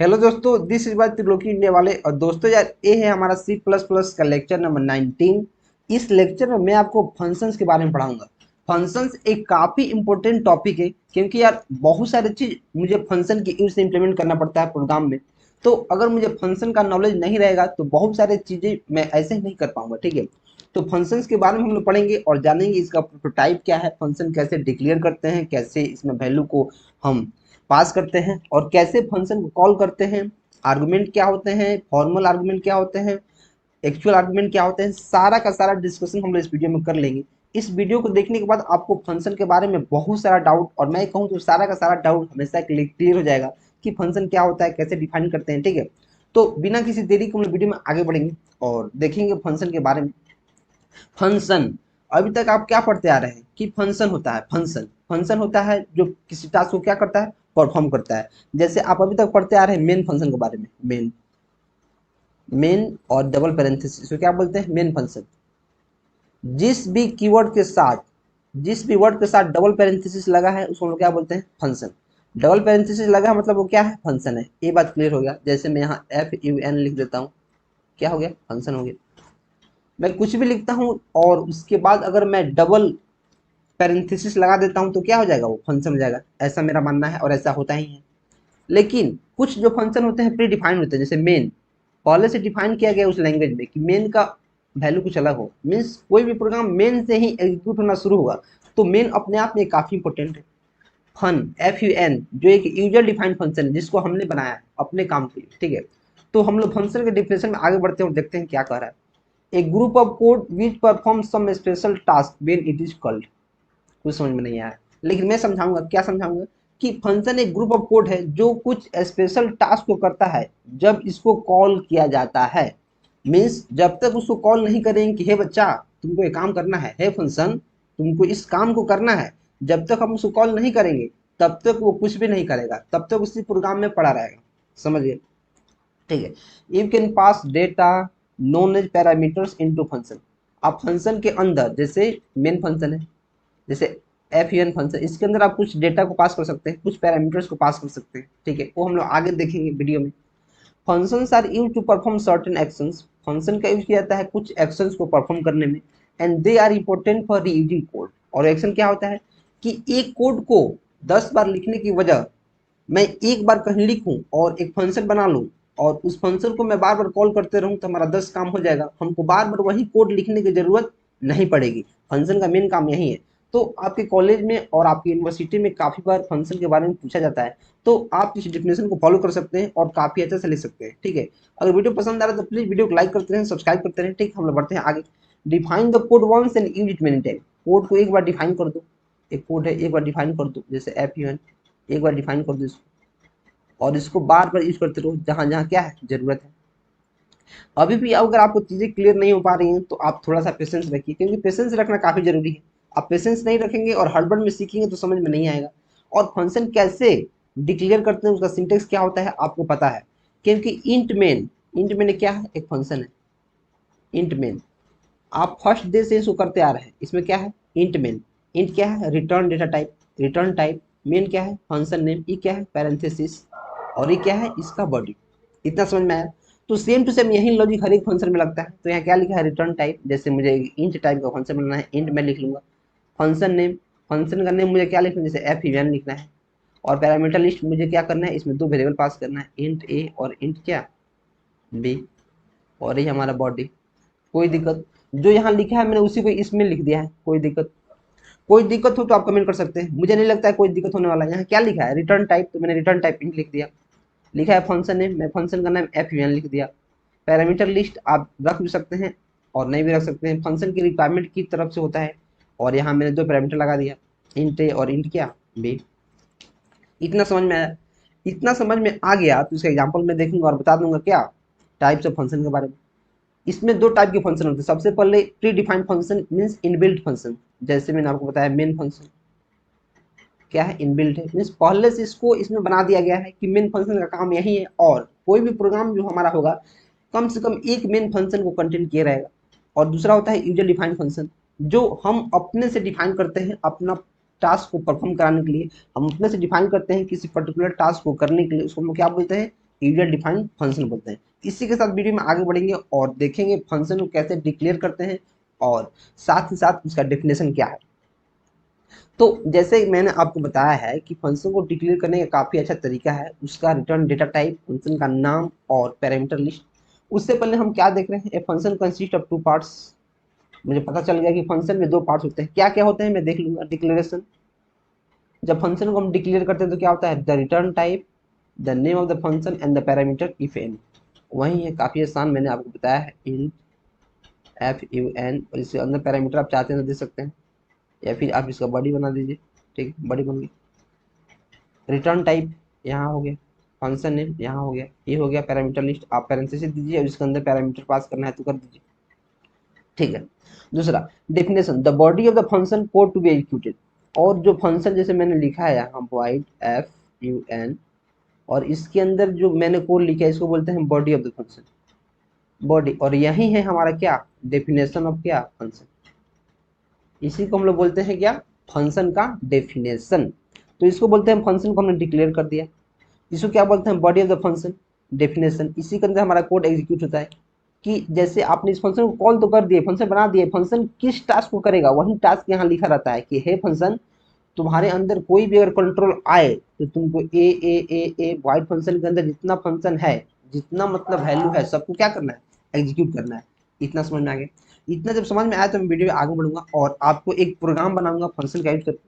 Hello दोस्तों, this is by Triloki India वाले। और दोस्तों यार, ये है हमारा सी प्लस प्लस का लेक्चर नंबर 19। इस लेक्चर में मैं आपको फंक्शंस के बारे में पढ़ाऊंगा। फंक्शंस एक काफ़ी इंपॉर्टेंट टॉपिक है, क्योंकि यार बहुत सारी चीज़ मुझे फंक्शन की यूज से इंप्लीमेंट करना पड़ता है प्रोग्राम में। तो अगर मुझे फंक्शन का नॉलेज नहीं रहेगा तो बहुत सारी चीज़ें मैं ऐसे ही नहीं कर पाऊंगा, ठीक है। तो फंक्शंस के बारे में हम लोग पढ़ेंगे और जानेंगे इसका प्रोटोटाइप क्या है, फंक्शन कैसे डिक्लेयर करते हैं, कैसे इसमें वैल्यू को हम पास करते हैं और कैसे फंक्शन को कॉल करते हैं, आर्गुमेंट क्या होते हैं, फॉर्मल आर्गुमेंट क्या होते हैं, एक्चुअल आर्गुमेंट क्या होते हैं। सारा का सारा डिस्कशन हम लोग इस वीडियो में कर लेंगे। इस वीडियो को देखने के बाद आपको फंक्शन के बारे में बहुत सारा डाउट, और मैं कहूँ तो सारा का सारा डाउट हमेशा के लिए क्लियर हो जाएगा कि फंक्शन क्या होता है, कैसे डिफाइन करते हैं, ठीक है। तो बिना किसी देरी के हम लोग वीडियो में आगे बढ़ेंगे और देखेंगे फंक्शन के बारे में। फंक्शन, अभी तक आप क्या पढ़ते आ रहे हैं कि फंक्शन होता है। फंक्शन फंक्शन होता है जो किसी टास्क को क्या करता है, परफॉर्म करता है। जैसे आप अभी तक पढ़ते आ रहे हैं मेन फंक्शन के बारे में। मेन मेन और डबल पैरेंथेसिस को क्या बोलते हैं, मेन फंक्शन। जिस भी कीवर्ड के साथ, जिस भी वर्ड के साथ डबल पैरेंथेसिस लगा है उसको हम लोग क्या बोलते हैं, फंक्शन। डबल पैरेंथेसिस लगा है मतलब वो क्या है, फंक्शन है। ये बात क्लियर हो गया। जैसे मैं यहाँ FUN लिख देता हूँ, क्या हो गया, फंक्शन हो गया। मैं कुछ भी लिखता हूँ और उसके बाद अगर मैं डबल पैरेंथेसिस लगा देता हूँ तो क्या हो जाएगा, वो फंक्शन हो जाएगा। ऐसा मेरा मानना है और ऐसा होता ही है। लेकिन कुछ जो फंक्शन होते हैं प्री डिफाइंड होते हैं, जैसे मेन पहले से डिफाइन किया गया उस लैंग्वेज में कि मेन का वैल्यू कुछ अलग हो, मीन्स कोई भी प्रोग्राम मेन से ही एग्जीक्यूट होना शुरू होगा। तो मेन अपने आप में काफ़ी इंपॉर्टेंट है। फन, FUN, जो एक यूजर डिफाइंड फंक्शन है जिसको हमने बनाया है अपने काम के लिए, ठीक है। तो हम लोग फंक्शन के डिफिनेशन में आगे बढ़ते हैं और देखते हैं क्या कह रहा है। A group of code which perform some special task when it is called. कुछ समझ में नहीं आया, लेकिन मैं समझाऊंगा। क्या समझाऊंगा कि फंक्शन एक ग्रुप ऑफ कोड है जो कुछ स्पेशल टास्क को करता है जब इसको कॉल किया जाता है। मीन्स जब तक उसको कॉल नहीं करेंगे कि हे बच्चा तुमको ये काम करना है, हे फंक्शन तुमको इस काम को करना है, जब तक हम उसको कॉल नहीं करेंगे तब तक वो कुछ भी नहीं करेगा, तब तक उसी प्रोग्राम में पड़ा रहेगा। समझिए, ठीक है। You can pass data known as parameters into function. आप फंक्शन के अंदर, जैसे मेन फंक्शन है, जैसे FUN फंक्शन, इसके अंदर आप कुछ डेटा को पास कर सकते हैं, कुछ पैरामीटर्स को पास कर सकते हैं, ठीक है। वो हम लोग आगे देखेंगे वीडियो में। Functions are used to perform certain actions. Function का यूज किया जाता है कुछ एक्शंस को परफॉर्म करने में। And they are important for reusing code. और एक्शन क्या होता है कि एक कोड को 10 बार लिखने की वजह मैं एक बार कहीं लिखूं और एक फंक्शन बना लूं और उस फंक्शन को मैं बार बार कॉल करते रहूं तो हमारा 10 काम हो जाएगा। हमको बार बार वही कोड लिखने की जरूरत नहीं पड़ेगी। फंक्शन का मेन काम यही है। तो आपके कॉलेज में और आपकी यूनिवर्सिटी में काफ़ी बार फंक्शन के बारे में पूछा जाता है। तो आप इस डेफिनेशन को फॉलो कर सकते हैं और काफ़ी अच्छे से लिख सकते हैं, ठीक है। अगर वीडियो पसंद आ रहा है तो प्लीज़ वीडियो को लाइक करते रहें, सब्सक्राइब करते रहें, ठीक। हम लोग बढ़ते हैं आगे। Define the code once and use it many time. Code को एक बार डिफाइन कर दो। एक कोड है, एक बार डिफाइन कर दो, जैसे FUN, एक बार डिफाइन कर दो इसको और इसको बार बार यूज करते रहो जहां जहां क्या है जरूरत है। अभी भी अगर आपको चीजें क्लियर नहीं हो पा रही हैं तो आप थोड़ा सा पेशेंस रखिए, क्योंकि पेशेंस रखना काफी जरूरी है। आप पेशेंस नहीं रखेंगे और हड़बड़ में सीखेंगे तो समझ में नहीं आएगा। और फंक्शन कैसे डिक्लेयर करते हैं, उसका सिंटेक्स क्या होता है आपको पता है, क्योंकि इंट मेन क्या है, एक फंक्शन है। इंट मेन आप फर्स्ट डे से इसको करते आ रहे हैं। इसमें क्या है, इंट मेन। इंट क्या है, return data type, return type. Main क्या है, फंक्शन नेम। ई क्या है, पैरेंथेसिस। और ये क्या है, इसका बॉडी। इतना समझ में आया। तो सेम टू सेम यही लॉजिक हर एक फंक्शन में लगता है। तो यहाँ क्या लिखा है, रिटर्न टाइप। जैसे मुझे इंट टाइप का फंक्शन बनाना है, इंट मैं लिख लूंगा। फंक्शन नेम, फंक्शन का नेम मुझे क्या लिखना है, जैसे FUN लिखना है। और पैरामीटर लिस्ट मुझे क्या करना है, इसमें 2 वेरिएबल पास करना है, इंट A और इंट क्या, B। और ये हमारा बॉडी। कोई दिक्कत, जो यहाँ लिखा है मैंने उसी को इसमें लिख दिया है। कोई दिक्कत, कोई दिक्कत हो तो आप कमेंट कर सकते हैं, मुझे नहीं लगता है कोई दिक्कत होने वाला है। यहाँ क्या लिखा है, रिटर्न टाइप, तो मैंने रिटर्न टाइप इंट लिख दिया। लिखा है फंक्शन नेम, मैं फंक्शन का नाम FUN लिख दिया। पैरामीटर लिस्ट आप रख भी सकते हैं और नहीं भी रख सकते हैं, फंक्शन की रिक्वायरमेंट की तरफ से होता है। और यहाँ मैंने 2 पैरामीटर लगा दिया, इंट A और इंट क्या, B। इतना समझ में आया। इतना समझ में आ गया तो इसका एग्जाम्पल मैं देखूंगा और बता दूंगा क्या, टाइप्स ऑफ फंक्शन के बारे में। इसमें 2 टाइप के फंक्शन होते हैं। सबसे पहले pre defined function means inbuilt function. जैसे मैंने आपको बताया मेन फंक्शन क्या है, इनबिल्ट है, मीन्स पहले से इसको इसमें बना दिया गया है कि मेन फंक्शन का काम यही है। और कोई भी प्रोग्राम जो हमारा होगा कम से कम एक मेन फंक्शन को कंटेंट किया रहेगा। और दूसरा होता है यूजर डिफाइंड फंक्शन, जो हम अपने से डिफाइन करते हैं अपना टास्क को परफॉर्म कराने के लिए। हम अपने से डिफाइन करते हैं किसी पर्टिकुलर टास्क को करने के लिए, उसको हम क्या बोलते हैं, यूजर डिफाइंड फंक्शन बोलते हैं। इसी के साथ वीडियो में आगे बढ़ेंगे और देखेंगे फंक्शन को कैसे डिक्लेयर करते हैं और साथ ही साथ उसका डेफिनेशन क्या है। तो जैसे मैंने आपको बताया है कि फंक्शन को डिक्लेयर करने का काफ़ी अच्छा तरीका है, उसका रिटर्न डेटा टाइप, फंक्शन का नाम और पैरामीटर लिस्ट। उससे पहले हम क्या देख रहे हैं, a function consist of 2 parts. मुझे पता चल गया कि फंक्शन में 2 पार्ट्स होते हैं। क्या क्या होते हैं मैं देख लूंगा। डिक्लेरेशन, जब फंक्शन को हम डिक्लेयर करते हैं तो क्या होता है, the return type, the name of the function and the parameter if any. वही है, काफ़ी आसान, मैंने आपको बताया है, इन एफ यू एन, और इसके अंदर पैरामीटर आप चाहते हैं तो दे सकते हैं, या फिर आप इसका बॉडी बना दीजिए। ठीक, बॉडी बन गई। रिटर्न टाइप यहाँ हो गया, फंक्शन नेम यहाँ हो गया, ये हो गया पैरामीटर लिस्ट। आप पैरेंथेसिस दीजिए और इसके अंदर पैरामीटर पास करना है तो कर दीजिए। ठीक है। दूसरा definition, the body of the function code to be executed. और जो फंक्शन जैसे मैंने लिखा है यहाँ वाइड एफ यू एन, और इसके अंदर जो मैंने कोड लिखा है इसको बोलते हैं body of the function, body. और यही है हमारा क्या, डेफिनेशन ऑफ क्या, फंक्शन। इसी को हम लोग बोलते हैं क्या, फंक्शन का डेफिनेशन। तो इसको बोलते हैं फंक्शन को हमने डिक्लेयर कर दिया। इसको क्या बोलते हैं, body of the function, definition. इसी के अंदर हमारा कोड एग्जीक्यूट होता है कि जैसे आपने इस फंक्शन को कॉल तो कर दिए, फंक्शन बना दिए, फंक्शन किस टास्क को करेगा वही टास्क यहाँ लिखा रहता है कि हे फंक्शन, तुम्हारे अंदर कोई भी अगर कंट्रोल आए तो तुमको ए वाइड फंक्शन के अंदर जितना फंक्शन है, जितना मतलब वैल्यू है, सबको क्या करना है, एग्जीक्यूट करना है। इतना समझ में आ गया। इतना जब समझ में आया तो मैं वीडियो में आगे बढ़ूंगा और आपको एक प्रोग्राम बनाऊंगा फंक्शन का यूज करके।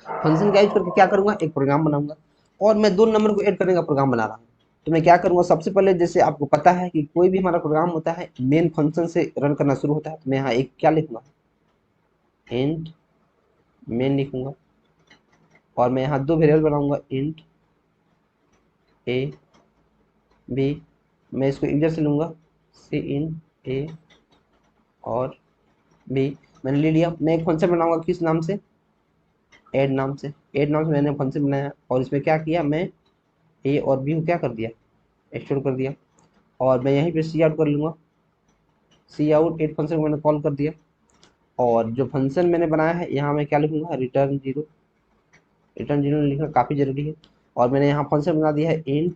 फंक्शन का यूज करके क्या करूंगा, एक प्रोग्राम बनाऊंगा और मैं 2 नंबर को ऐड करने का प्रोग्राम बना रहा हूँ। तो मैं क्या करूंगा, सबसे पहले जैसे आपको पता है कि कोई भी हमारा प्रोग्राम होता है मेन फंक्शन से रन करना शुरू होता है, तो मैं यहाँ एक क्या लिखूंगा, इंट मेन लिखूंगा। और मैं यहाँ 2 वेरिएबल बनाऊंगा, इंट ए बी। मैं इसको यूजर से लूंगा, सी इन ए और बी। मैंने ले लिया। मैं एक फंक्शन बनाऊंगा किस नाम से, ऐड नाम से। ऐड नाम से मैंने फंक्शन बनाया और इसमें क्या किया, मैं ए और बी को क्या कर दिया, स्टोर कर दिया। और मैं यहीं पे सी आउट कर लूँगा, सी आउट एड फंक्शन को मैंने कॉल कर दिया। और जो फंक्शन मैंने बनाया है यहाँ मैं क्या लिखूंगा, रिटर्न जीरो। रिटर्न जीरो लिखना काफ़ी जरूरी है। और मैंने यहाँ फंक्शन बना दिया है इंट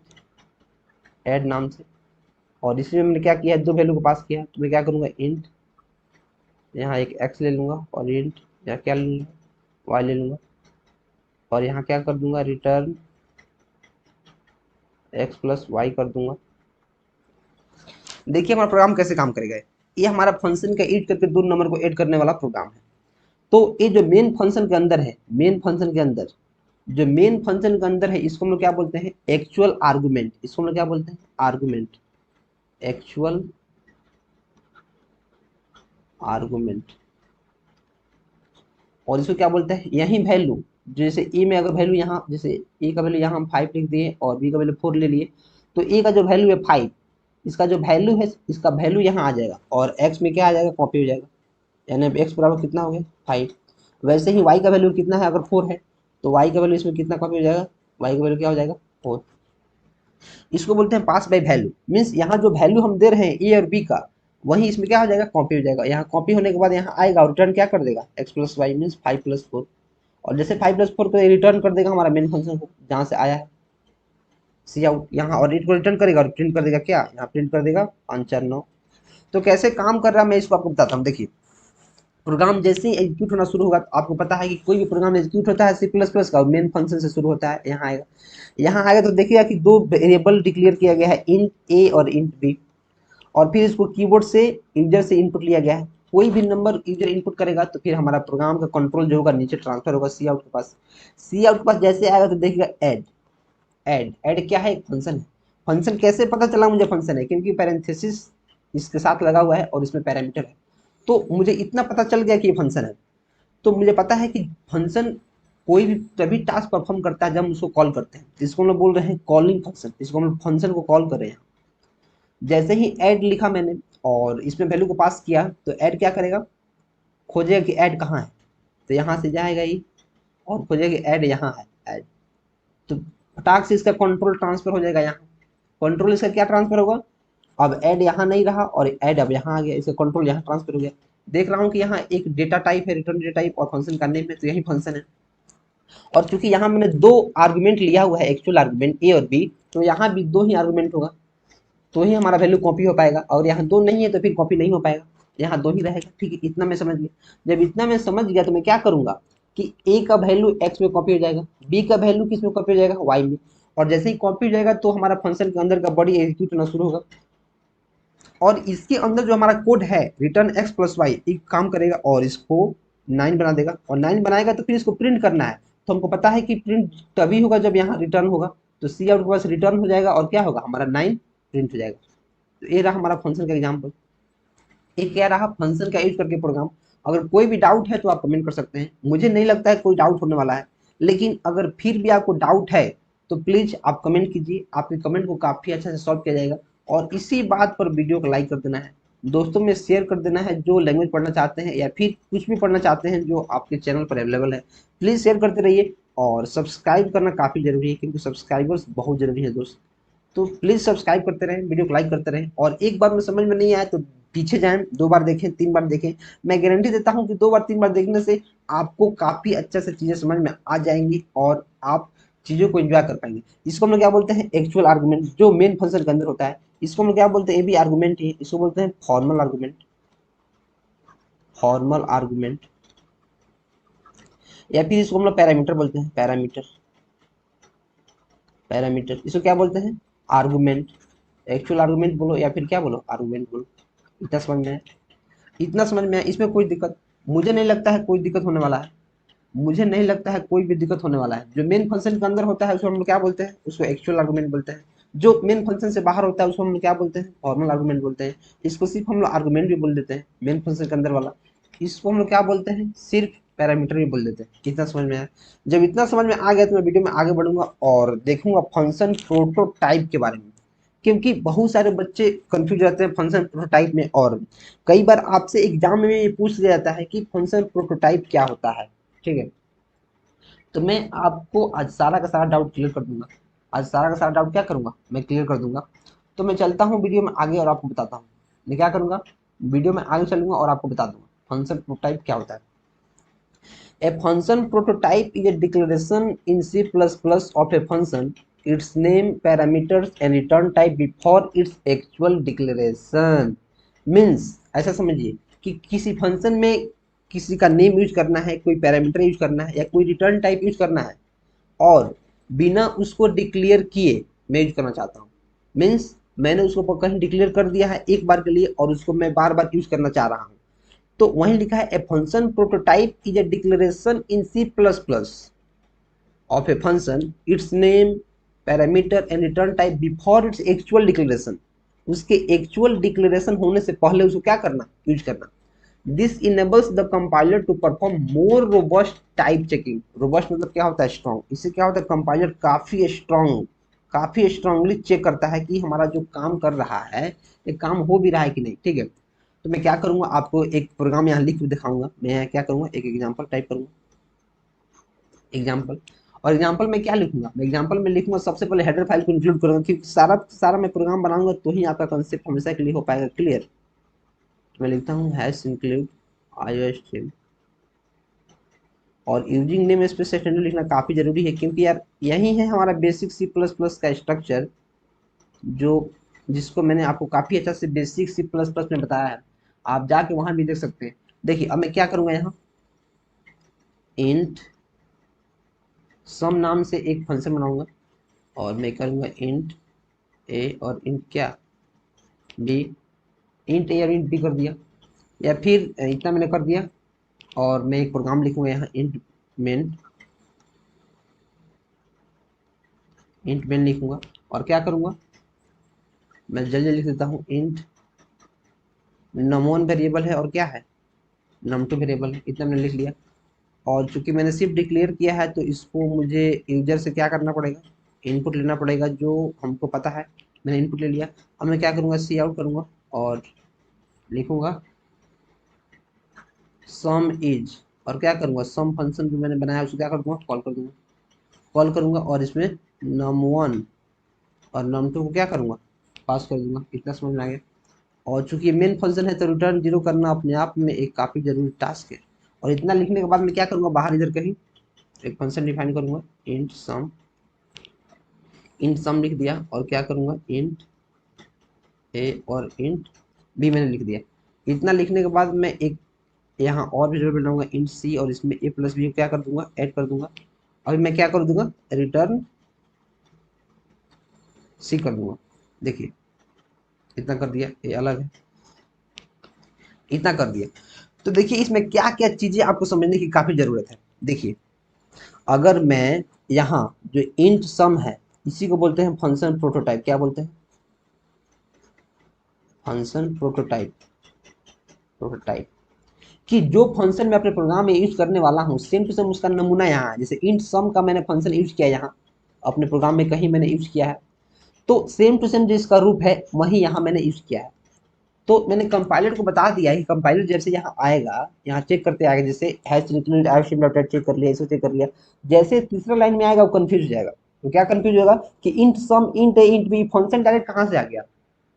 ऐड नाम से। और इसमें मैंने क्या किया है, 2 वैल्यू को पास किया। तो मैं क्या करूँगा, इंट यहाँ एक एक्स ले लूँगा और इंट यहाँ क्या ले लूँगा, वाई ले लूँगा। और यहाँ क्या कर दूंगा, रिटर्न एक्स प्लस वाई कर दूंगा। देखिए हमारा प्रोग्राम कैसे काम करेगा। ये हमारा फंक्शन का ऐड करके 2 नंबर को ऐड करने वाला प्रोग्राम है। तो ये जो मेन फंक्शन के अंदर है, मेन फंक्शन के अंदर जो मेन फंक्शन के अंदर है इसको हम लोग क्या बोलते हैं, एक्चुअल आर्गुमेंट। इसको हम लोग क्या बोलते हैं, आर्गुमेंट, एक्चुअल आर्गुमेंट। और इसको क्या बोलते हैं, यही वैल्यू, जैसे ए में अगर वैल्यू यहाँ, जैसे ए का वैल्यू यहाँ हम 5 लिख दिए और बी का वैल्यू 4 ले लिए, तो ए का जो वैल्यू है 5, इसका जो वैल्यू है इसका वैल्यू यहाँ आ जाएगा और एक्स में क्या आ जाएगा, कॉपी हो जाएगा। यानी अब एक्स बराबर कितना हो गया, 5। वैसे ही वाई का वैल्यू कितना है, अगर 4 है तो वाई का वैल्यू इसमें कितना कॉपी हो जाएगा, वाई का वैल्यू क्या हो जाएगा, 4। इसको बोलते हैं पास बाय वैल्यू। मीन्स यहाँ जो वैल्यू हम दे रहे हैं ए और बी का, वही इसमें क्या हो जाएगा, कॉपी हो जाएगा। यहाँ कॉपी होने के बाद यहाँ आएगा और रिटर्न क्या कर देगा, X plus Y means 5 plus 4। और जैसे 5 प्लस 4 को रिटर्न कर देगा हमारा मेन फंक्शन को जहाँ से आया है, सी आउट यहाँ, और इसको रिटर्न करेगा और प्रिंट कर देगा क्या, यहाँ प्रिंट कर देगा 5 4 9। तो कैसे काम कर रहा है मैं इसको आपको बताता हूँ। देखिए प्रोग्राम जैसे ही एग्जीक्यूट होना शुरू होगा, तो आपको पता है कि कोई भी प्रोग्राम एग्जीक्यूट होता है C++ का मेन फंक्शन से शुरू होता है। यहाँ आएगा तो देखिएगा कि 2 वेरिएबल डिक्लेयर किया गया है, इंट ए और इंट बी। और फिर इसको कीबोर्ड से यूजर से इनपुट लिया गया है। कोई भी नंबर यूजर इनपुट करेगा तो फिर हमारा प्रोग्राम का कंट्रोल जो होगा नीचे ट्रांसफर होगा सी आउट के पास। सी आउट के पास जैसे आएगा तो देखिएगा ऐड। ऐड क्या है, एक फंक्शन है। फंक्शन कैसे पता चला मुझे फंक्शन है, क्योंकि पैरेंथेसिस इसके साथ लगा हुआ है और इसमें पैरामीटर है। तो मुझे इतना पता चल गया कि ये फंक्शन है। तो मुझे पता है कि फंक्शन कोई भी तभी टास्क परफॉर्म करता है जब हम उसको कॉल करते हैं। इसको हम लोग बोल रहे हैं कॉलिंग फंक्शन। इसको हम लोग फंक्शन को कॉल कर रहे हैं। जैसे ही ऐड लिखा मैंने और इसमें वैल्यू को पास किया, तो ऐड क्या करेगा, खोजेगा कि ऐड कहाँ है। तो यहाँ से जाएगा ये और खोजेगा कि ऐड यहाँ है, ऐड। तो फटाक से इसका कंट्रोल ट्रांसफर हो जाएगा यहाँ। कंट्रोल इसका क्या ट्रांसफर होगा, अब ऐड यहाँ नहीं रहा और ऐड अब यहाँ आ गया, इसका कंट्रोल यहाँ ट्रांसफर हो गया। देख रहा हूँ कि यहाँ एक डेटा टाइप है, रिटर्न डेटा टाइप, और फंक्शन का नेम है, तो यही फंक्शन है। और चूंकि यहाँ मैंने 2 आर्गुमेंट लिया हुआ है, एक्चुअल आर्गुमेंट ए और बी, तो यहाँ भी 2 ही आर्गुमेंट होगा, तो ही हमारा वैल्यू कॉपी हो पाएगा, और यहाँ 2 नहीं है तो फिर कॉपी नहीं हो पाएगा, यहाँ 2 ही रहेगा। ठीक है, इतना मैं समझ गया। जब इतना मैं समझ गया तो मैं क्या करूंगा कि ए का वैल्यू एक्स में कॉपी हो जाएगा, बी का वैल्यू किस में कॉपी हो जाएगा, वाई में, और जैसे ही कॉपी हो जाएगा तो हमारा फंक्शन के अंदर का बॉडी एग्जीक्यूट होना शुरू होगा। और इसके अंदर जो हमारा कोड है रिटर्न एक्स प्लस वाई एक काम करेगा और इसको 9 बना देगा, और 9 बनाएगा तो फिर इसको प्रिंट करना है। तो हमको पता है कि प्रिंट तभी होगा जब यहाँ रिटर्न होगा, तो सी आउट के पास रिटर्न हो जाएगा और क्या होगा, हमारा 9 प्रिंट हो जाएगा। तो ये रहा हमारा फंक्शन का एग्जाम्पल, ये क्या रहा फंक्शन का यूज करके प्रोग्राम। अगर कोई भी डाउट है तो आप कमेंट कर सकते हैं, मुझे नहीं लगता है कोई डाउट होने वाला है, लेकिन अगर फिर भी आपको डाउट है तो प्लीज आप कमेंट कीजिए, आपके कमेंट को काफी अच्छा से सॉल्व किया जाएगा। और इसी बात पर वीडियो को लाइक कर देना है, दोस्तों में शेयर कर देना है जो लैंग्वेज पढ़ना चाहते हैं या फिर कुछ भी पढ़ना चाहते हैं जो आपके चैनल पर अवेलेबल है, प्लीज शेयर करते रहिए। और सब्सक्राइब करना काफी जरूरी है क्योंकि सब्सक्राइबर्स बहुत जरूरी है दोस्त, तो प्लीज सब्सक्राइब करते रहें, वीडियो को लाइक करते रहें। और एक बार में समझ में नहीं आया तो पीछे जाएं, 2 बार देखें, 3 बार देखें, मैं गारंटी देता हूं कि 2 बार 3 बार देखने से आपको काफी अच्छा से चीजें समझ में आ जाएंगी और आप चीजों को एंजॉय कर पाएंगे। इसको हम लोग क्या बोलते हैं, एक्चुअल आर्गुमेंट, जो मेन फंक्शन के अंदर होता है। इसको हम लोग क्या बोलते हैं, ये भी आर्गुमेंट ही, इसको बोलते हैं फॉर्मल आर्गुमेंट, फॉर्मल आर्गुमेंट, या फिर इसको हम लोग पैरामीटर बोलते हैं, पैरामीटर, पैरामीटर। इसको क्या बोलते हैं, आर्गुमेंट, एक्चुअल आर्गुमेंट बोलो या फिर क्या बोलो, आर्गुमेंट बोलो। इतना समझ में है, इतना समझ में है, इसमें कोई दिक्कत मुझे नहीं लगता है, कोई दिक्कत होने वाला है, मुझे नहीं लगता है कोई भी दिक्कत होने वाला है। जो मेन फंक्शन के अंदर होता है उसको हम लोग क्या बोलते हैं, उसको एक्चुअल आर्गुमेंट बोलते हैं। जो मेन फंक्शन से बाहर होता है उसको हम लोग क्या बोलते हैं, फॉर्मल आर्गुमेंट बोलते हैं। इसको सिर्फ हम लोग आर्गुमेंट भी बोल देते हैं, मेन फंक्शन के अंदर वाला। इसको हम लोग क्या बोलते हैं, सिर्फ पैरामीटर भी बोल देते हैं। कितना समझ में आया, जब इतना समझ में आ गया तो मैं वीडियो में आगे बढ़ूंगा और देखूंगा फंक्शन प्रोटोटाइप के बारे में, क्योंकि बहुत सारे बच्चे कंफ्यूज रहते हैं फंक्शन प्रोटोटाइप में, और कई बार आपसे एग्जाम में ये पूछ लिया जाता है कि फंक्शन प्रोटोटाइप क्या होता है। ठीक है, तो मैं आपको आज सारा का सारा डाउट क्लियर कर दूंगा, आज सारा का सारा डाउट क्या करूंगा, मैं क्लियर कर दूंगा। तो मैं चलता हूँ वीडियो में आगे और आपको बताता हूँ, मैं क्या करूंगा, वीडियो में आगे चलूंगा और आपको बता दूंगा फंक्शन प्रोटोटाइप क्या होता है। A function prototype is a declaration in C++ of a function, its name, parameters and return type before its actual declaration. Means ऐसा समझिए कि किसी फंक्शन में किसी का नेम यूज करना है, कोई पैरामीटर यूज करना है या कोई रिटर्न टाइप यूज करना है, और बिना उसको डिक्लेयर किए मैं यूज करना चाहता हूँ। मीन्स मैंने उसको कहीं डिक्लेयर कर दिया है एक बार के लिए और उसको मैं बार बार यूज करना चाह रहा हूँ, तो वहीं लिखा है a function prototype is a declaration in C plus plus of a function, its name, parameter and return type before its actual declaration. उसके एक्चुअल डिक्लेरेशन होने से पहले उसको क्या करना, यूज करना। This enables the compiler to perform more robust type checking. Robust मतलब क्या होता है, स्ट्रॉन्ग। इससे क्या होता है, कंपाइलर काफी स्ट्रॉन्ग, काफी स्ट्रांगली चेक करता है कि हमारा जो काम कर रहा है ये काम हो भी रहा है कि नहीं। ठीक है, तो मैं क्या करूंगा, आपको एक प्रोग्राम यहाँ लिख के दिखाऊंगा। मैं यहाँ क्या करूंगा, एक एग्जांपल टाइप करूंगा, एग्जांपल। और एग्जांपल में क्या लिखूंगा, मैं एग्जांपल में लिखूंगा सबसे पहले हेडर फाइल को इंक्लूड करूंगा, क्योंकि सारा सारा मैं प्रोग्राम बनाऊंगा तो ही आपका कंसेप्ट हमेशा के लिए हो पाएगा क्लियर। मैं लिखता हूँ हैश इंक्लूड आईओस्ट्रीम, और यूजिंग नेम स्पेस एक्सटेंडर लिखना काफी जरूरी है, क्योंकि यार यही है हमारा बेसिक सी प्लस प्लस का स्ट्रक्चर, जो जिसको मैंने आपको काफी अच्छा से बेसिक सी प्लस प्लस में बताया है। आप जाके वहां भी देख सकते हैं। देखिए अब मैं क्या करूंगा, यहाँ इंट सम नाम से एक फंक्शन बनाऊंगा और मैं करूंगा इंट ए और इंट क्या बी, इंट ए और इंट बी कर दिया, या फिर इतना मैंने कर दिया। और मैं एक प्रोग्राम लिखूंगा यहाँ इंट मेन लिखूंगा, और क्या करूंगा, मैं जल्दी लिख देता हूँ इंट num1 वेरिएबल है और क्या है num2 वेरिएबल है, इतना मैंने लिख लिया। और चूंकि मैंने सिर्फ डिक्लेयर किया है तो इसको मुझे यूजर से क्या करना पड़ेगा, इनपुट लेना पड़ेगा, जो हमको पता है। मैंने इनपुट ले लिया। अब मैं क्या करूँगा, सी आउट करूँगा और लिखूँगा सम इज, और क्या करूँगा, सम फंक्शन जो मैंने बनाया उसको क्या कर दूँगा, कॉल कर दूँगा, कॉल करूँगा और इसमें num1 और num2 को क्या करूँगा, पास कर दूँगा। इतना समझ में आ गया। और चूंकि ये मेन फंक्शन है तो रिटर्न जीरो करना अपने आप में एक काफ़ी जरूरी टास्क है। और इतना लिखने के बाद मैं क्या करूँगा, बाहर इधर कहीं एक फंक्शन डिफाइन करूँगा इंट सम इंट सम लिख दिया और क्या करूँगा इंट ए और इंट बी मैंने लिख दिया। इतना लिखने के बाद मैं एक यहाँ और भी वेरिएबल बनाऊंगा इंट सी और इसमें ए प्लस बी क्या कर दूंगा ऐड कर दूंगा। अभी मैं क्या कर दूंगा रिटर्न सी कर दूंगा। देखिए इतना कर दिया, ये अलग है, इतना कर दिया। तो देखिए इसमें क्या क्या चीजें आपको समझने की काफी जरूरत है। देखिए अगर मैं यहाँ जो इंट सम है इसी को बोलते हैं फंक्शन प्रोटोटाइप। क्या बोलते हैं फंक्शन प्रोटोटाइप। प्रोटोटाइप कि जो फंक्शन मैं अपने प्रोग्राम में यूज करने वाला हूँ सेम टू सेम उसका नमूना यहाँ है। जैसे इंट सम का मैंने फंक्शन यूज किया यहाँ अपने प्रोग्राम में कहीं मैंने यूज किया है, तो सेम टू सेम जो इसका रूप है वही यहाँ मैंने यूज किया है। तो मैंने कंपाइलर को बता दिया है कि कंपाइलर जैसे यहाँ आएगा यहाँ चेक करते आएगा, जैसे हैश रिटर्न चेक कर लिया, इसको चेक कर लिया, जैसे तीसरा लाइन में आएगा वो कंफ्यूज हो जाएगा। तो क्या कंफ्यूज होगा कि इंट सम इंट ए इंट बी फंक्शन डायरेक्ट कहाँ से आ गया,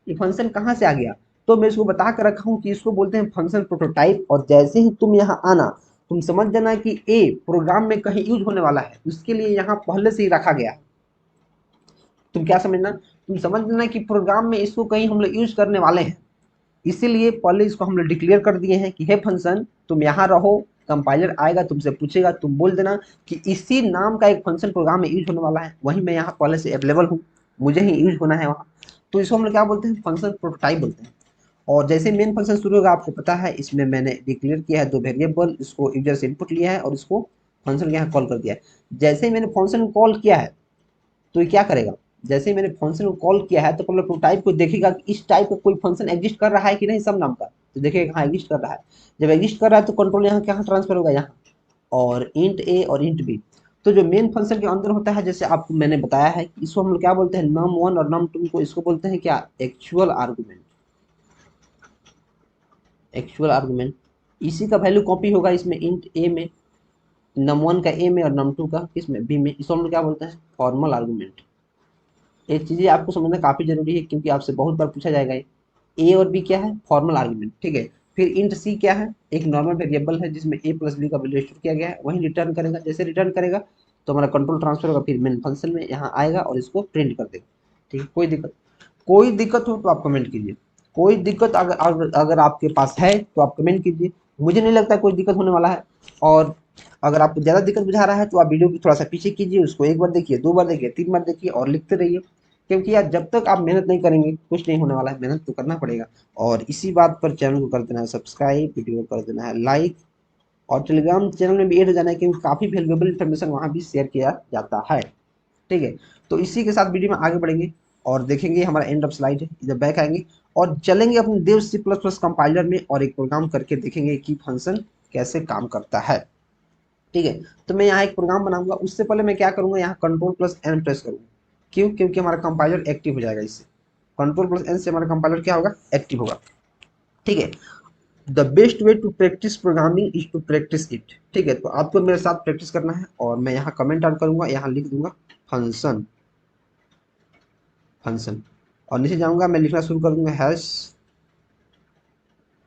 ये फंक्शन कहाँ से आ गया। तो मैं इसको बता कर रखा हूँ कि इसको बोलते हैं फंक्शन प्रोटोटाइप। और जैसे ही तुम यहाँ आना तुम समझ जाना कि ए प्रोग्राम में कहीं यूज होने वाला है, उसके लिए यहाँ पहले से ही रखा गया है। तुम क्या समझना, तुम समझ लेना कि प्रोग्राम में इसको कहीं हम लोग यूज करने वाले हैं, इसीलिए पहले इसको हम लोग डिक्लेयर कर दिए हैं कि हे फंक्शन तुम यहाँ रहो, कंपाइलर आएगा तुमसे पूछेगा तुम बोल देना कि इसी नाम का एक फंक्शन प्रोग्राम में यूज होने वाला है, वही मैं यहाँ पहले से अवेलेबल हूँ, मुझे ही यूज होना है वहाँ। तो इसको हम लोग क्या बोलते हैं फंक्शन प्रोटोटाइप बोलते हैं। और जैसे मेन फंक्शन शुरू होगा आपको पता है इसमें मैंने डिक्लेयर किया है दो वेरिएबल, इसको यूजर से इनपुट लिया है और इसको फंक्शन के यहाँ कॉल कर दिया है। जैसे ही मैंने फंक्शन कॉल किया है तो ये क्या करेगा, जैसे ही मैंने फंक्शन को कॉल किया है तो पहले प्रोटोटाइप को देखेगा कि इस टाइप का कोई फंक्शन एग्जिस्ट कर रहा है कि नहीं सब नाम का, तो देखेगा हाँ एग्जिस्ट कर रहा है। जब एग्जिस्ट कर रहा है तो कंट्रोल यहाँ क्या ट्रांसफर होगा यहाँ, और इंट ए और इंट बी। तो जो मेन फंक्शन के अंदर होता है जैसे आपको मैंने बताया है कि इसको हम लोग क्या बोलते हैं नम वन और नम टू को इसको बोलते हैं क्या एक्चुअल आर्गुमेंट। एक्चुअल आर्गुमेंट इसी का वैल्यू कॉपी होगा इसमें इंट ए में, नम वन का ए में और नम टू का किसमें बी में, इसको हम लोग क्या बोलते हैं फॉर्मल आर्गुमेंट। ये चीजें आपको समझना काफी जरूरी है क्योंकि आपसे बहुत बार पूछा जाएगा। ए और बी क्या है फॉर्मल आर्गुमेंट, ठीक है। फिर इंट सी क्या है एक नॉर्मल वेरिएबल है जिसमें ए प्लस बी का वैल्यू स्टोर किया गया है, वही रिटर्न करेगा। जैसे रिटर्न करेगा तो हमारा कंट्रोल ट्रांसफर होगा फिर मेन फंक्शन में यहाँ आएगा और इसको प्रिंट कर देगा। ठीक है, कोई दिक्कत हो तो आप कमेंट कीजिए। कोई दिक्कत अगर आपके पास है तो आप कमेंट कीजिए, मुझे नहीं लगता कोई दिक्कत होने वाला है। और अगर आपको ज़्यादा दिक्कत बुझा रहा है तो आप वीडियो की थोड़ा सा पीछे कीजिए, उसको एक बार देखिए, दो बार देखिए, तीन बार देखिए और लिखते रहिए। क्योंकि यार जब तक आप मेहनत नहीं करेंगे कुछ नहीं होने वाला है, मेहनत तो करना पड़ेगा। और इसी बात पर चैनल को कर देना है सब्सक्राइब, वीडियो को कर देना है लाइक, और टेलीग्राम चैनल में भी ऐड हो जाना है क्योंकि काफ़ी वैल्यूएबल इन्फॉर्मेशन वहाँ भी शेयर किया जाता है। ठीक है, तो इसी के साथ वीडियो में आगे बढ़ेंगे और देखेंगे हमारा एंड ऑफ स्लाइड है, इधर बैक आएंगे और चलेंगे अपने देव सी प्लस प्लस कंपाइलर में और एक प्रोग्राम करके देखेंगे कि फंक्शन कैसे काम करता है। ठीक है, तो मैं यहाँ एक प्रोग्राम बनाऊंगा, उससे पहले मैं क्या करूंगा यहाँ कंट्रोल प्लस एन प्रेस करूंगा। क्यों, क्योंकि हमारा कंपाइलर एक्टिव हो जाएगा इससे। कंट्रोल प्लस एन से हमारा कंपाइलर क्या होगा एक्टिव होगा। ठीक है, the best way to practise programming is to practise it. ठीक है, तो आपको मेरे साथ प्रैक्टिस करना है और मैं यहाँ कमेंट ऐड करूंगा, यहाँ लिख दूंगा फंक्शन। फंक्शन और नीचे जाऊंगा मैं लिखना शुरू कर दूंगा हैश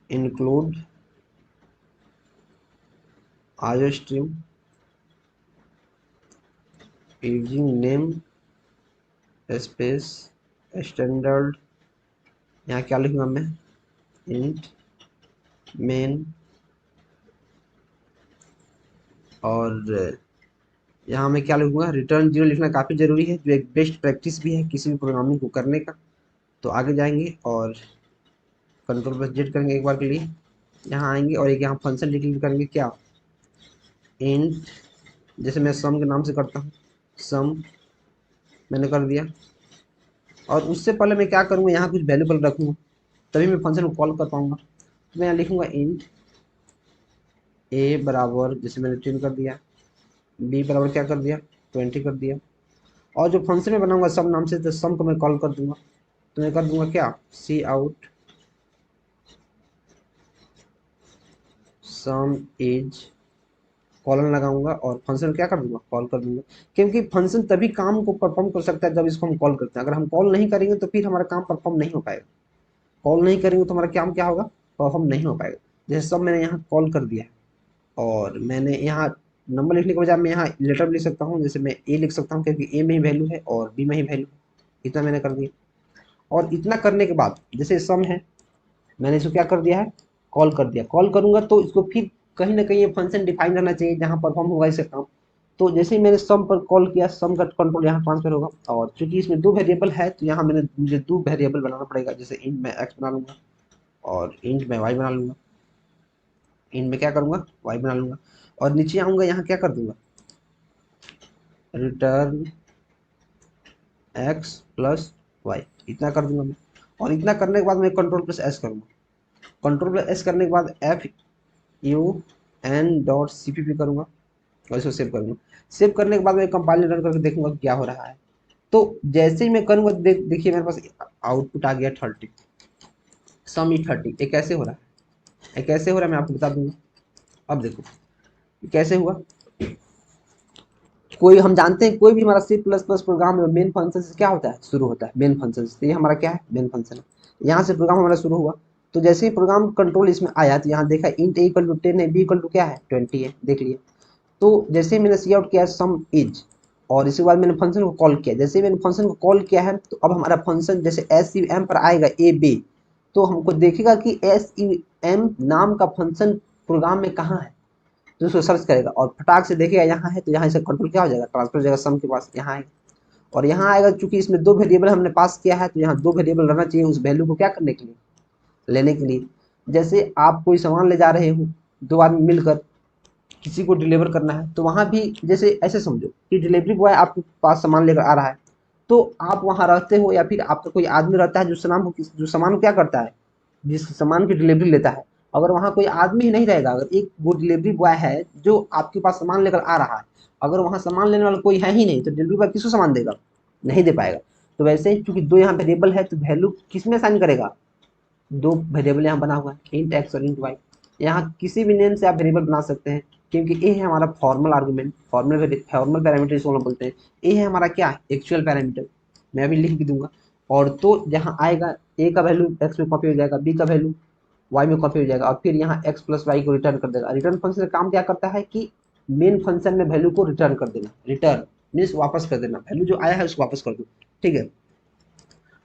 इंक्लूड आयो stream using name space standard. यहाँ क्या लिखूंगा मैं इंट मेन, और यहाँ मैं क्या लिखूंगा रिटर्न जीरो। लिखना काफ़ी ज़रूरी है, जो एक बेस्ट प्रैक्टिस भी है किसी भी प्रोग्रामिंग को करने का। तो आगे जाएंगे और कंट्रोल प्लस जेड करेंगे एक बार के लिए, यहाँ आएंगे और एक यहाँ फंक्शन डिक्लेयर करेंगे क्या इंट, जैसे मैं सम के नाम से करता हूँ सम मैंने कर दिया। और उससे पहले मैं क्या करूँगा यहाँ कुछ वैल्यूबल रखूँगा तभी मैं फंक्शन को कॉल कर पाऊँगा। तो मैं यहाँ लिखूँगा इंट ए बराबर, जैसे मैंने 10 कर दिया, बी बराबर क्या कर दिया 20 कर दिया। और जो फंक्शन में बनाऊंगा सम नाम से तो सम को मैं कॉल कर दूंगा। तो मैं कर दूंगा क्या सी आउट सम इज, कॉलन लगाऊंगा और फंक्शन क्या कर दूंगा कॉल कर दूंगा। क्योंकि फंक्शन तभी काम को परफॉर्म कर सकता है जब इसको हम कॉल करते हैं। अगर हम कॉल नहीं करेंगे तो फिर हमारा काम परफॉर्म नहीं हो पाएगा। कॉल नहीं करेंगे तो हमारा काम क्या होगा परफॉर्म नहीं हो पाएगा। जैसे सब मैंने यहाँ कॉल कर दिया और मैंने यहाँ नंबर लिखने के बजाय मैं यहाँ लेटर भी लिख सकता हूँ, जैसे मैं ए लिख सकता हूँ क्योंकि ए में ही वैल्यू है और बी में ही वैल्यू है। इतना मैंने कर दिया। और इतना करने के बाद जैसे सम है, मैंने इसको क्या कर दिया है, कॉल कर दिया। कॉल करूंगा तो इसको फिर कहीं ना कहीं ये फंक्शन डिफाइन रहना चाहिए जहाँ परफॉर्म होगा इसका काम। तो जैसे ही मैंने सम पर कॉल किया, सम का कंट्रोल यहाँ ट्रांसफर होगा, और चूंकि इसमें दो वेरिएबल है तो यहाँ मुझे दो वेरिएबल बनाना पड़ेगा। जैसे इंट में एक्स बना लूंगा और इंट में वाई बना लूंगा। इंट में क्या करूंगा, वाई बना लूंगा। और नीचे आऊंगा, यहाँ क्या कर दूंगा, रिटर्न एक्स प्लस वाई, इतना कर दूंगा मैं। और इतना करने के बाद मैं कंट्रोल प्लस एस करूंगा। कंट्रोल प्लस एस करने के बाद F U N dot C P P करूंगा और इसको सेव करूंगा। सेव करने के बाद मैं कंपाइलर रन करके देखूंगा क्या हो रहा है। तो जैसे ही मैं करूंगा देखिए मेरे पास आउटपुट आ गया 30, सम ई 30। ये कैसे हो रहा है, ये कैसे हो रहा है मैं आपको बता दूंगा। अब देखो ये कैसे हुआ। कोई हम जानते हैं कोई भी हमारा सी प्लस प्लस प्रोग्राम में मेन फंक्शन से क्या होता है, शुरू होता है मेन फंक्शन से। तो ये हमारा क्या है, मेन फंक्शन है। यहाँ से प्रोग्राम हमारा शुरू हुआ। तो जैसे ही प्रोग्राम कंट्रोल इसमें आया तो यहाँ देखा इंट ए इक्वल टू 10 है, बी इक्वल टू क्या है 20 है, देख लिए। तो जैसे ही मैंने सी आउट किया सम इज, और इसके बाद मैंने फंक्शन को कॉल किया। जैसे ही मैंने फंक्शन को कॉल किया है तो अब हमारा फंक्शन जैसे एस यू एम पर आएगा ए बी, तो हमको देखेगा कि एस यू एम नाम का फंक्शन प्रोग्राम में कहाँ है। तो उसको सर्च करेगा और फटाक से देखेगा यहाँ है, तो यहाँ से कंट्रोल क्या हो जाएगा, ट्रांसफर हो जाएगा सम के पास, यहाँ आएगा। और यहाँ आएगा, चूंकि इसमें दो वेरिएबल हमने पास किया है तो यहाँ दो वेरिएबल रहना चाहिए उस वैल्यू को क्या करने के लिए, लेने के लिए। जैसे आप कोई सामान ले जा रहे हो, दो आदमी मिलकर किसी को डिलीवर करना है, तो वहाँ भी जैसे ऐसे समझो कि डिलीवरी बॉय आपके पास सामान लेकर आ रहा है, तो आप वहाँ रहते हो या फिर आपका कोई आदमी रहता है जो सामान को क्या करता है, जिस सामान की डिलीवरी लेता है। अगर वहाँ कोई आदमी ही नहीं रहेगा, अगर एक वो डिलीवरी बॉय है जो आपके पास सामान लेकर आ रहा है, अगर वहाँ सामान लेने वाला कोई है ही नहीं, तो डिलीवरी बॉय किसको सामान देगा, नहीं दे पाएगा। तो वैसे ही चूंकि दो यहाँ वेरिएबल है तो वैल्यू किस में साइन करेगा, दो वेरिएबल यहाँ बना हुआ है इंट एक्स और इंट वाई। यहाँ किसी भी नेम से आप वेरिएबल बना सकते हैं, क्योंकि ये है हमारा फॉर्मल आर्गुमेंट, फॉर्मल पैरामीटर इसको हम बोलते हैं। ये है हमारा क्या, एक्चुअल पैरामीटर। मैं अभी लिख भी दूंगा। और तो जहाँ आएगा ए का वैल्यू एक्स में कॉपी हो जाएगा, बी का वैल्यू वाई में कॉपी हो जाएगा, और फिर यहाँ एक्स प्लस वाई को रिटर्न कर देगा। रिटर्न फंक्शन का काम क्या करता है कि मेन फंक्शन में वैल्यू को रिटर्न कर देना। रिटर्न मीन्स वापस कर देना, वैल्यू जो आया है उसको वापस कर दो, ठीक है।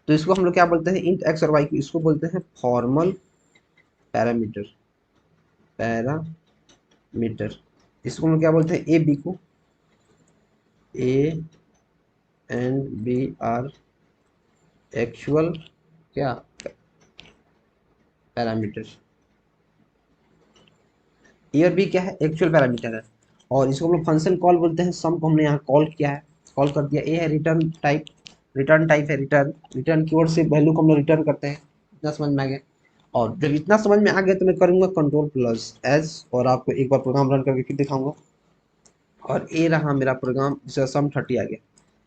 तो इसको हम लोग क्या बोलते हैं, इंट एक्स और वाई को इसको बोलते हैं फॉर्मल पैरामीटर। पैरामीटर इसको हम लोग क्या बोलते हैं, ए बी को, A and B are actual क्या पैरामीटर। ए और बी क्या है, एक्चुअल पैरामीटर है। और इसको हम लोग फंक्शन कॉल बोलते हैं। सम को हमने यहाँ कॉल किया है, कॉल कर दिया। ए है रिटर्न टाइप, रिटर्न टाइप है रिटर्न, रिटर्न कीवर्ड से वैल्यू को हम लोग रिटर्न करते हैं। इतना समझ में आ गया। और जब इतना समझ में आ गया तो मैं करूंगा कंट्रोल प्लस एस और आपको एक बार प्रोग्राम रन करके फिर दिखाऊंगा। और ये रहा मेरा प्रोग्राम जिसका सम 30 आ गया।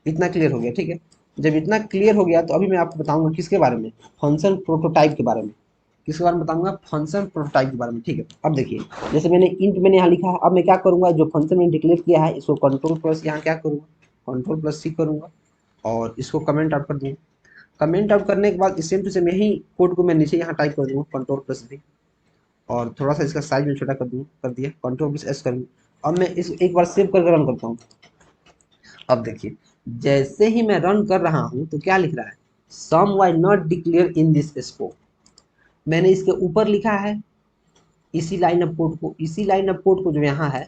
इतना क्लियर हो गया, ठीक है। जब इतना क्लियर हो गया तो अभी मैं आपको बताऊंगा किसके बारे में, फंक्शन प्रोटोटाइप के बारे में। किसके बारे में बताऊंगा, फंक्शन प्रोटोटाइप के बारे में, ठीक है। अब देखिए जैसे मैंने इंट मैंने यहाँ लिखा है, अब मैं क्या करूंगा, जो फंक्शन मैंने डिक्लेयर किया है इसको कंट्रोल प्लस यहाँ क्या करूंगा, कंट्रोल प्लस सी करूंगा और इसको कमेंट आउट कर दूंगा। कमेंट आउट करने के बाद सेम टू सेम यही कोड को मैं नीचे यहाँ टाइप कर दूंगा कंट्रोल प्लस भी, और थोड़ा सा इसका साइज में छोटा कर दूंगा, कर दिया कंट्रोल प्लस एस कर दूंगा। अब मैं इस एक बार सेव करके रन करता हूँ। अब देखिए जैसे ही मैं रन कर रहा हूं तो क्या लिख रहा है, sum why not declare in this scope. मैंने इसके ऊपर लिखा है इसी लाइन ऑफ कोड को, इसी लाइन ऑफ कोड को जो यहाँ है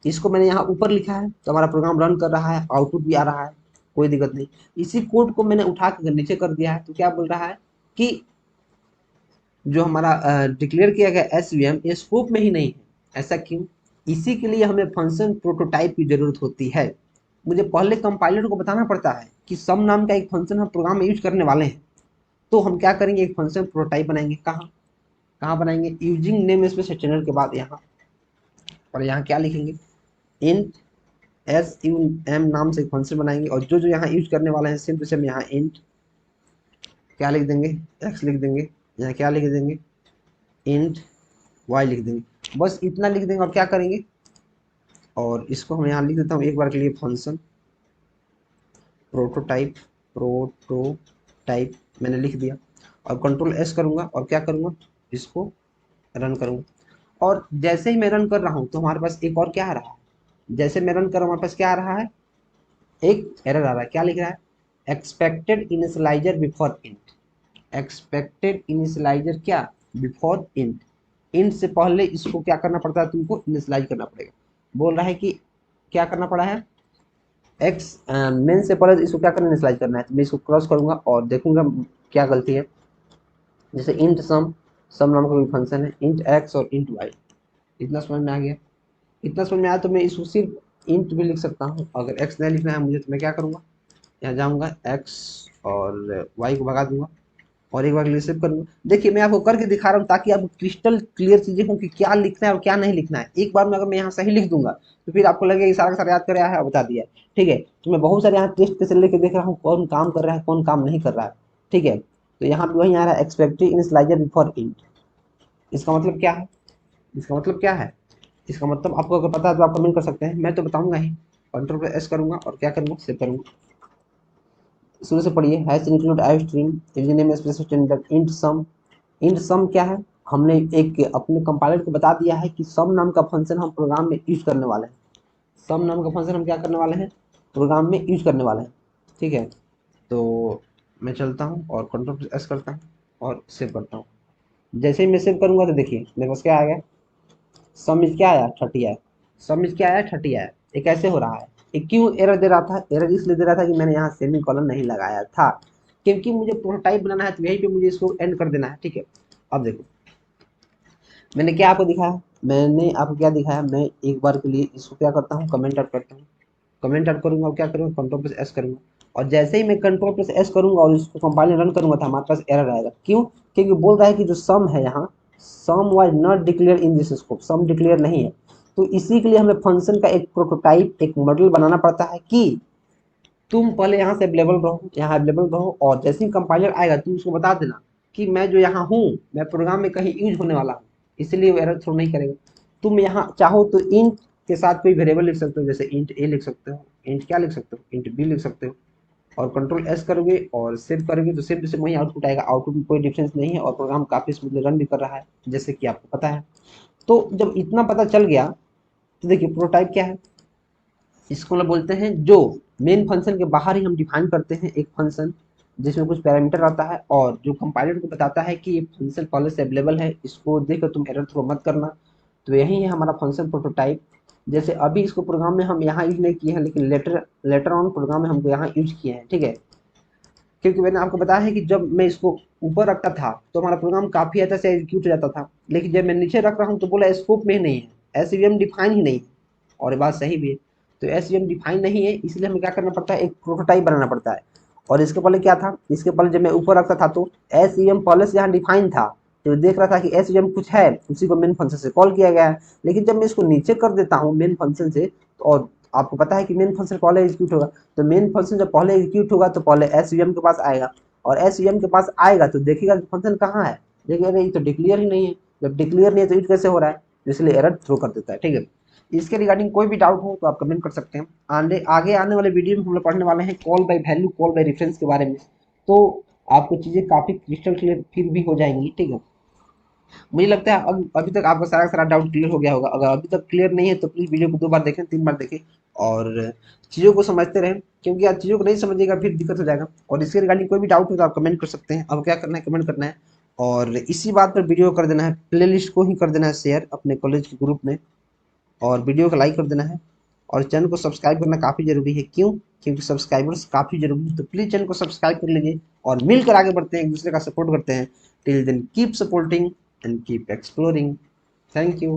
इसको मैंने यहाँ ऊपर लिखा है, तो हमारा प्रोग्राम रन कर रहा है, आउटपुट भी आ रहा है, कोई दिक्कत नहीं। इसी कोड को मैंने उठा कर नीचे कर दिया है, तो क्या बोल रहा है कि जो हमारा डिक्लेयर किया गया एस वी एम ये स्कोप में ही नहीं है। ऐसा क्यों, इसी के लिए हमें फंक्शन प्रोटोटाइप की जरूरत होती है। मुझे पहले कंपाइलर को बताना पड़ता है कि सम नाम का एक फंक्शन हम प्रोग्राम में यूज करने वाले हैं। तो हम क्या करेंगे, एक फंक्शन प्रोटोटाइप बनाएंगे। कहाँ कहाँ बनाएंगे, यूजिंग नेम स्पेस स्टैंडर्ड के बाद यहाँ, और यहाँ क्या लिखेंगे, इंट एस यू एम नाम से एक फंक्शन बनाएंगे। और जो जो यहाँ यूज करने वाले हैं सेम टू सेम यहाँ इंट क्या लिख देंगे, एक्स लिख देंगे, यहाँ क्या लिख देंगे, इंट वाई लिख देंगे। बस इतना लिख देंगे और क्या करेंगे, और इसको हम यहाँ लिख देता हूँ एक बार के लिए, फंक्शन प्रोटोटाइप, प्रोटोटाइप मैंने लिख दिया। और कंट्रोल एस करूँगा और क्या करूँगा, इसको रन करूँगा। और जैसे ही मैं रन कर रहा हूँ तो हमारे पास एक और क्या आ रहा है, जैसे मैं रन कर रहा हूँ, हमारे पास क्या आ रहा है, एक एरर आ रहा है। क्या लिख रहा है, expected initialiser before int. Expected initialiser क्या, बिफोर इंट। इंट से पहले इसको क्या करना पड़ता है, तुमको इनिशियलाइज करना पड़ेगा। बोल रहा है कि क्या करना पड़ा है, एक्स मेन से पहले इसको क्या करना, इनिशियलाइज करना है। तो मैं इसको क्रॉस करूंगा और देखूंगा क्या गलती है। जैसे इंट सम, सम नाम का कोई फंक्शन है, इंट एक्स और इंट वाई। इतना समझ में आ गया। इतना समझ में आया तो मैं इसको सिर्फ इंट भी लिख सकता हूँ। अगर एक्स नहीं लिखना है मुझे तो मैं क्या करूँगा, यहाँ जाऊँगा एक्स और वाई को भगा दूंगा और एक बार रिसेव करूंगा। देखिए मैं आपको करके दिखा रहा हूँ ताकि आपको क्रिस्टल क्लियर चीजें हो कि क्या लिखना है और क्या नहीं लिखना है। एक बार में अगर मैं यहाँ सही लिख दूंगा तो फिर आपको लगेगा कि सारा का सारा याद कर आया है और बता दिया है। ठीक है, तो मैं बहुत सारे यहाँ टेस्ट कैसे लेके देख रहा हूँ कौन काम कर रहा है कौन काम नहीं कर रहा है। ठीक है, तो यहाँ पे वही आ रहा है एक्सपेक्टेड इनिशियलाइजर बिफोर इंट। इसका मतलब क्या है, इसका मतलब क्या है, इसका मतलब आपको अगर पता है तो आप कमेंट कर सकते हैं, मैं तो बताऊंगा ही। कंट्रोल पर एस करूंगा और क्या करूंगा, सेव करूंगा। शुरू से पढ़िए, hash include I stream name specific int sum. Int sum क्या है, हमने एक अपने कंपाइलर को बता दिया है कि सम नाम का फंक्शन हम प्रोग्राम में यूज करने वाले हैं। सम नाम का फंक्शन हम क्या करने वाले हैं, प्रोग्राम में यूज करने वाले हैं। ठीक है, तो मैं चलता हूँ और कंट्रोल एस करता हूँ और सेव करता हूँ। जैसे ही मैं सेव करूंगा तो देखिए मेरे पास क्या आ गया, सम इज क्या आया, 30 आया। सम इज क्या आया, 30 आया। ये कैसे हो रहा है, ये क्यों एरर दे रहा था, एरर इसलिए दे रहा था कि मैंने यहाँ सेमी कॉलन नहीं लगाया था, क्योंकि मुझे प्रोटोटाइप बनाना है तो यहीं पे मुझे इसको एंड कर देना है। ठीक है, अब देखो मैंने क्या आपको दिखाया, मैंने आपको क्या दिखाया, मैं एक बार के लिए इसको क्या करता हूँ, कमेंट आउट करता हूँ। कमेंट आउट करूंगा और क्या करूंगा, कंट्रोल प्लस एस करूंगा। और जैसे ही मैं कंट्रोल प्लस एस करूंगा और इसको कंपाइलर रन करूंगा तो हमारे पास एरर आएगा। क्यों, क्योंकि बोल रहा है कि जो सम है यहाँ, sum was not declare in this scope, sum declare नहीं है। तो इसी के लिए हमें फंक्शन का एक प्रोटोटाइप, एक मॉडल बनाना पड़ता है कि तुम पहले यहाँ से अवेलेबल रहो, यहाँ अवेलेबल रहो, और जैसे ही कंपाइलर आएगा तुम उसको बता देना कि मैं जो यहाँ हूँ, मैं प्रोग्राम में कहीं यूज होने वाला हूँ, इसलिए वो एरर थ्रो नहीं करेगा। तुम यहाँ चाहो तो इंट के साथ कोई वेरिएबल लिख सकते हो, जैसे इंट ए लिख सकते हो, इंट क्या लिख सकते हो, इंट बी लिख सकते हो, और कंट्रोल एस करोगे और सेव करोगे तो सेव से वही आउटपुट आएगा। आउटपुट में कोई डिफरेंस नहीं है और प्रोग्राम काफी स्मूथली रन भी कर रहा है, जैसे कि आपको पता है। तो जब इतना पता चल गया तो देखिए प्रोटोटाइप क्या है, इसको मतलब बोलते हैं जो मेन फंक्शन के बाहर ही हम डिफाइन करते हैं एक फंक्शन जिसमें कुछ पैरामीटर आता है और जो कंपाइलर को बताता है कि ये फंक्शन पहले से अवेलेबल है, इसको देखकर तुम एरर थ्रो मत करना। तो यही है हमारा फंक्शन प्रोटोटाइप। जैसे अभी इसको प्रोग्राम में हम यहाँ यूज नहीं किए हैं, लेकिन लेटर लेटर ऑन प्रोग्राम में हमको यहाँ यूज किए हैं। ठीक है, क्योंकि मैंने आपको बताया है कि जब मैं इसको ऊपर रखता था तो हमारा प्रोग्राम काफी अच्छा से एग्जीक्यूट हो जाता था, लेकिन जब मैं नीचे रख रहा हूँ तो बोला स्कोप में ही नहीं है, एसवीएम डिफाइन ही नहीं है। और ये बात सही भी है। तो एसवीएम डिफाइन नहीं है, इसलिए हमें क्या करना पड़ता है, एक प्रोटोटाइप बनाना पड़ता है। और इसके पहले क्या था, इसके पहले जब मैं ऊपर रखता था तो एसवीएम पहले से यहाँ डिफाइन था, तो देख रहा था कि एसवीएम कुछ है, उसी को मेन फंक्शन से कॉल किया गया है। लेकिन जब मैं इसको नीचे कर देता हूँ मेन फंक्शन से, और आपको पता है कि मेन फंक्शन पहले एग्जीक्यूट होगा, तो मेन फंक्शन जब पहले एग्जीक्यूट होगा तो पहले एसवीएम के पास आएगा, और एसवीएम के पास आएगा तो देखिएगा कि फंक्शन कहाँ है, देखिएगा ये तो डिक्लेयर ही नहीं है। जब डिक्लेयर नहीं है तो इट कैसे हो रहा है, इसलिए एरर थ्रो कर देता है। ठीक है, इसके रिगार्डिंग कोई भी डाउट हो तो आप कमेंट कर सकते हैं। आगे आने वाले वीडियो में हम लोग पढ़ने वाले हैं call by value, call by reference के बारे में, तो आपको चीज़ें काफ़ी क्रिस्टल क्लियर फिर भी हो जाएंगी। ठीक है, मुझे लगता है अभी तक आपका सारा सारा डाउट क्लियर हो गया होगा। अगर अभी तक क्लियर नहीं है तो प्लीज़ वीडियो को 2 बार देखें, 3 बार देखें और चीज़ों को समझते रहें, क्योंकि आप चीज़ों को नहीं समझिएगा फिर दिक्कत हो जाएगा। और इसके रिगार्डिंग कोई भी डाउट हो तो आप कमेंट कर सकते हैं। अब क्या करना है, कमेंट करना है और इसी बात पर वीडियो कर देना है, प्लेलिस्ट को ही कर देना है शेयर अपने कॉलेज के ग्रुप में, और वीडियो को लाइक कर देना है, और चैनल को सब्सक्राइब करना काफ़ी ज़रूरी है। क्यों, क्योंकि सब्सक्राइबर्स काफ़ी ज़रूरी है, तो प्लीज़ चैनल को सब्सक्राइब कर लीजिए और मिलकर आगे बढ़ते हैं, एक दूसरे का सपोर्ट करते हैं। Till then keep supporting and keep exploring. Thank you.